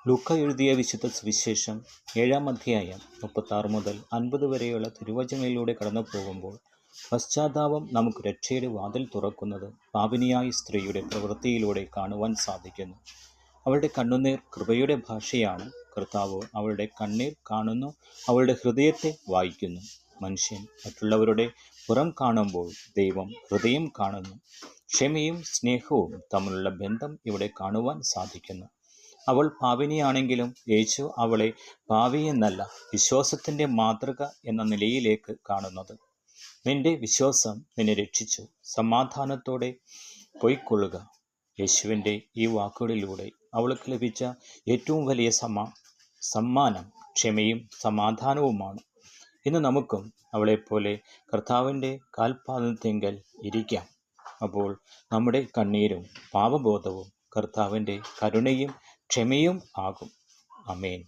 ലൂക്ക എഴുതിയ വിശുദ്ധ സുവിശേഷം 7-ാം അധ്യായം 36 മുതൽ 50 വരെയുള്ള തിരുവചനങ്ങളിലൂടെ കടന്നു പോകുമ്പോൾ പശ്ചാത്താപം നമുക്ക് രക്ഷയുടെ വാതിൽ തുറക്കുന്നത് പാപിനിയായ സ്ത്രീയുടെ പ്രവൃത്തിയിലൂടെ കാണുവാൻ സാധിക്കുന്നു. അവളുടെ കണ്ണുനീർ കൃപയുടെ ഭാഷയാണ്. കർത്താവ് അവളുടെ കണ്ണീർ കാണുന്നു, അവളുടെ ഹൃദയത്തെ വായിക്കുന്നു. മനുഷ്യൻ മറ്റുള്ളവരുടെ പുറം കാണുമ്പോൾ ദൈവം ഹൃദയം കാണുന്നു. ക്ഷമയും സ്നേഹവും തമ്മിലുള്ള ബന്ധം ഇവിടെ കാണുവാൻ സാധിക്കുന്നു. അവൾ പാപിനിയാണെങ്കിലും യേശു അവളെ പാപിയെന്നല്ല, വിശ്വാസത്തിൻ്റെ മാതൃക എന്ന നിലയിലേക്ക് കാണുന്നത്. നിന്റെ വിശ്വാസം നിന്നെ രക്ഷിച്ചു, സമാധാനത്തോടെ പൊയ്ക്കൊള്ളുക. യേശുവിൻ്റെ ഈ വാക്കുകളിലൂടെ അവൾക്ക് ലഭിച്ച ഏറ്റവും വലിയ സമ്മാനം ക്ഷമയും സമാധാനവുമാണ്. ഇന്ന് നമുക്കും അവളെപ്പോലെ കർത്താവിൻ്റെ കാൽപാദത്തിങ്കൽ ഇരിക്കാം. അപ്പോൾ നമ്മുടെ കണ്ണീരും പാപബോധവും കർത്താവിൻ്റെ കരുണയും ക്ഷമയും ആകും. ആമേൻ.